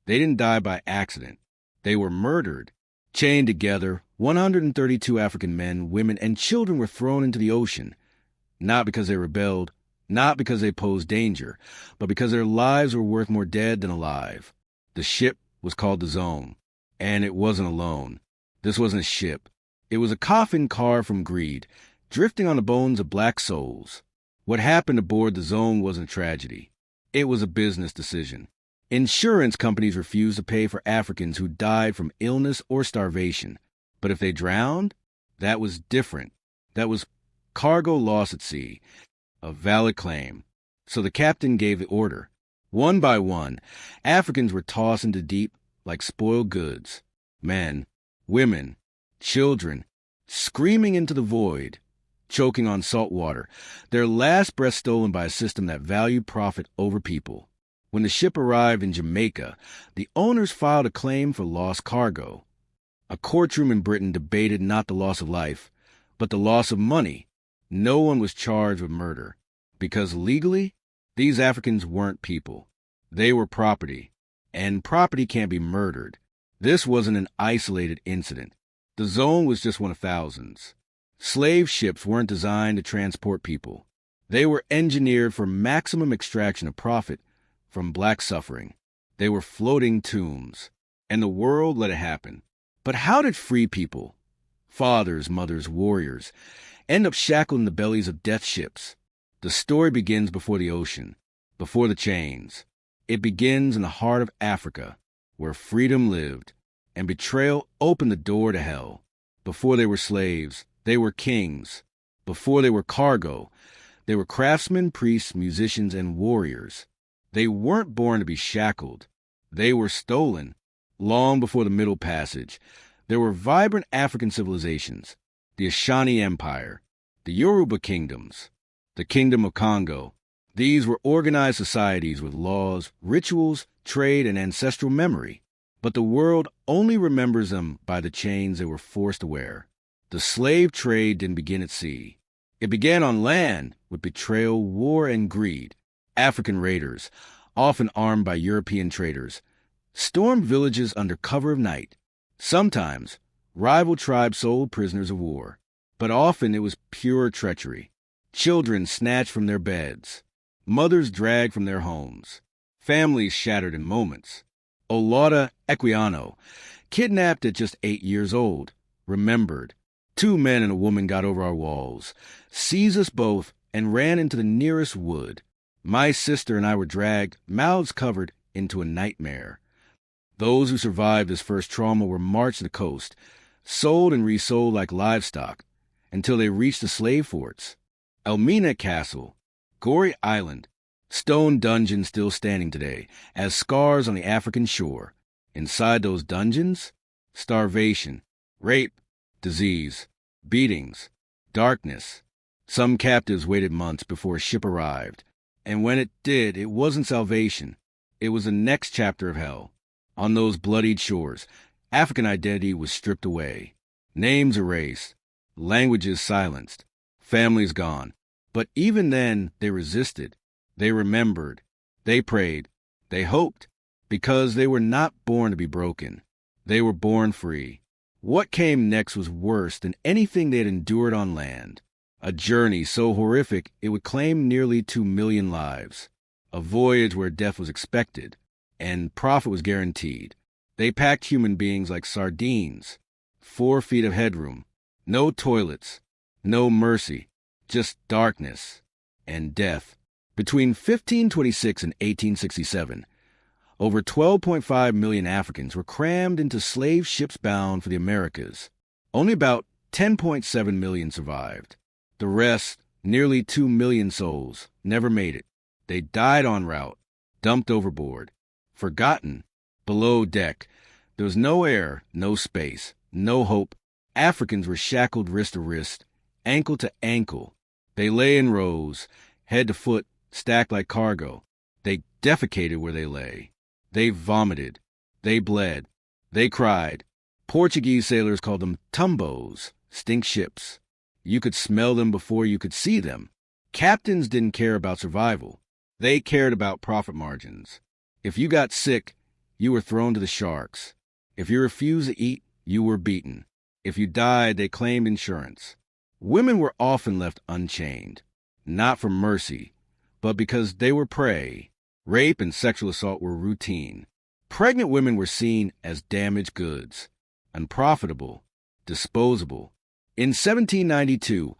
They didn't die by accident. They were murdered. Chained together, 132 African men, women, and children were thrown into the ocean, not because they rebelled, not because they posed danger, but because their lives were worth more dead than alive. The ship was called the Zong, and it wasn't alone. This wasn't a ship. It was a coffin carved from greed, drifting on the bones of black souls. What happened aboard the Zong wasn't a tragedy. It was a business decision. Insurance companies refused to pay for Africans who died from illness or starvation. But if they drowned, that was different. That was cargo loss at sea, a valid claim. So the captain gave the order. One by one, Africans were tossed into deep like spoiled goods. Men, women, children, screaming into the void, choking on salt water, their last breath stolen by a system that valued profit over people. When the ship arrived in Jamaica, the owners filed a claim for lost cargo. A courtroom in Britain debated not the loss of life, but the loss of money. No one was charged with murder, because legally, these Africans weren't people. They were property, and property can't be murdered. This wasn't an isolated incident. The Zone was just one of thousands. Slave ships weren't designed to transport people. They were engineered for maximum extraction of profit from black suffering. They were floating tombs, and the world let it happen. But how did free people, fathers, mothers, warriors, end up shackled in the bellies of death ships? The story begins before the ocean, before the chains. It begins in the heart of Africa, where freedom lived, and betrayal opened the door to hell. Before they were slaves, they were kings. Before they were cargo, they were craftsmen, priests, musicians, and warriors. They weren't born to be shackled. They were stolen. Long before the Middle Passage, there were vibrant African civilizations, the Ashanti Empire, the Yoruba kingdoms, the Kingdom of Congo. These were organized societies with laws, rituals, trade, and ancestral memory. But the world only remembers them by the chains they were forced to wear. The slave trade didn't begin at sea. It began on land with betrayal, war, and greed. African raiders, often armed by European traders, stormed villages under cover of night. Sometimes, rival tribes sold prisoners of war, but often it was pure treachery. Children snatched from their beds, mothers dragged from their homes, families shattered in moments. Olaudah Equiano, kidnapped at just 8 years old, remembered. 2 men and a woman got over our walls, seized us both, and ran into the nearest wood. My sister and I were dragged, mouths covered, into a nightmare. Those who survived this first trauma were marched to the coast, sold and resold like livestock, until they reached the slave forts. Elmina Castle, Goree Island, stone dungeons still standing today, as scars on the African shore. Inside those dungeons, starvation, rape, disease, beatings, darkness. Some captives waited months before a ship arrived. And when it did, it wasn't salvation. It was the next chapter of hell. On those bloodied shores, African identity was stripped away. Names erased. Languages silenced. Families gone. But even then, they resisted. They remembered. They prayed. They hoped. Because they were not born to be broken. They were born free. What came next was worse than anything they had endured on land. A journey so horrific it would claim nearly 2 million lives. A voyage where death was expected, and profit was guaranteed. They packed human beings like sardines. 4 feet of headroom. No toilets. No mercy. Just darkness and death. Between 1526 and 1867, over 12.5 million Africans were crammed into slave ships bound for the Americas. Only about 10.7 million survived. The rest, nearly 2 million souls, never made it. They died en route, dumped overboard, forgotten, below deck. There was no air, no space, no hope. Africans were shackled wrist to wrist, ankle to ankle. They lay in rows, head to foot, stacked like cargo. They defecated where they lay. They vomited. They bled. They cried. Portuguese sailors called them tumbos, stink ships. You could smell them before you could see them. Captains didn't care about survival. They cared about profit margins. If you got sick, you were thrown to the sharks. If you refused to eat, you were beaten. If you died, they claimed insurance. Women were often left unchained, not for mercy, but because they were prey. Rape and sexual assault were routine. Pregnant women were seen as damaged goods, unprofitable, disposable. In 1792,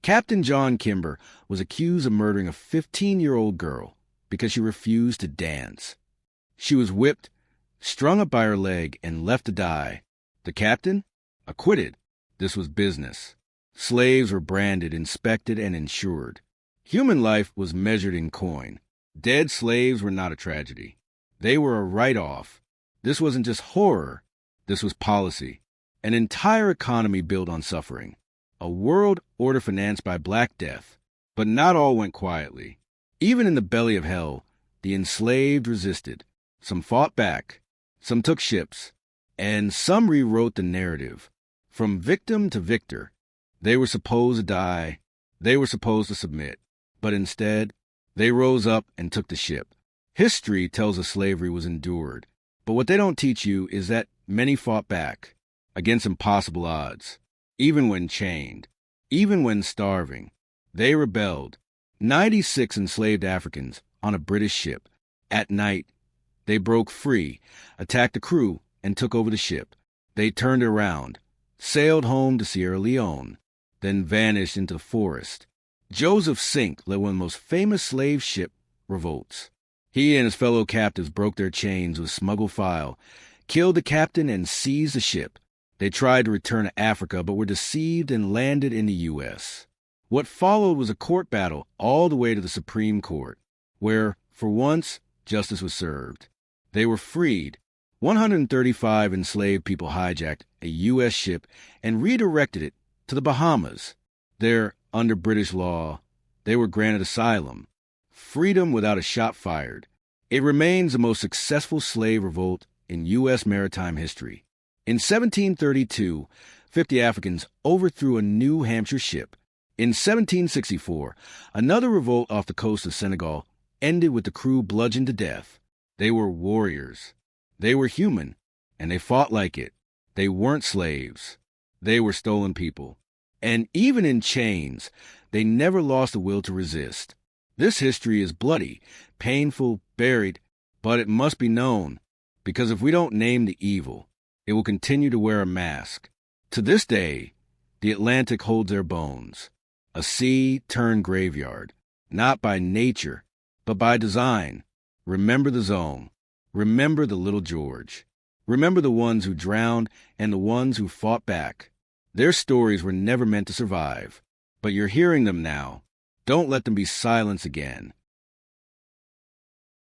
Captain John Kimber was accused of murdering a 15-year-old girl because she refused to dance. She was whipped, strung up by her leg, and left to die. The captain? Acquitted. This was business. Slaves were branded, inspected, and insured. Human life was measured in coin. Dead slaves were not a tragedy. They were a write-off. This wasn't just horror. This was policy. An entire economy built on suffering. A world order financed by Black Death. But not all went quietly. Even in the belly of hell, the enslaved resisted. Some fought back. Some took ships. And some rewrote the narrative. From victim to victor. They were supposed to die. They were supposed to submit. But instead, they rose up and took the ship. History tells us slavery was endured. But what they don't teach you is that many fought back against impossible odds. Even when chained. Even when starving. They rebelled. 96 enslaved Africans on a British ship. At night, they broke free, attacked the crew, and took over the ship. They turned around, sailed home to Sierra Leone, then vanished into the forest. Joseph Sink led one of the most famous slave ship revolts. He and his fellow captives broke their chains with smuggled file, killed the captain, and seized the ship. They tried to return to Africa, but were deceived and landed in the U.S. What followed was a court battle all the way to the Supreme Court, where, for once, justice was served. They were freed. 135 enslaved people hijacked a U.S. ship and redirected it to the Bahamas. There, under British law, they were granted asylum, freedom without a shot fired. It remains the most successful slave revolt in U.S. maritime history. In 1732, 50 Africans overthrew a New Hampshire ship. In 1764, another revolt off the coast of Senegal ended with the crew bludgeoned to death. They were warriors. They were human, and they fought like it. They weren't slaves. They were stolen people. And even in chains, they never lost the will to resist. This history is bloody, painful, buried, but it must be known, because if we don't name the evil, it will continue to wear a mask. To this day, the Atlantic holds their bones, a sea turned graveyard, not by nature, but by design. Remember the Zong. Remember the little George. Remember the ones who drowned and the ones who fought back. Their stories were never meant to survive, but you're hearing them now. Don't let them be silenced again.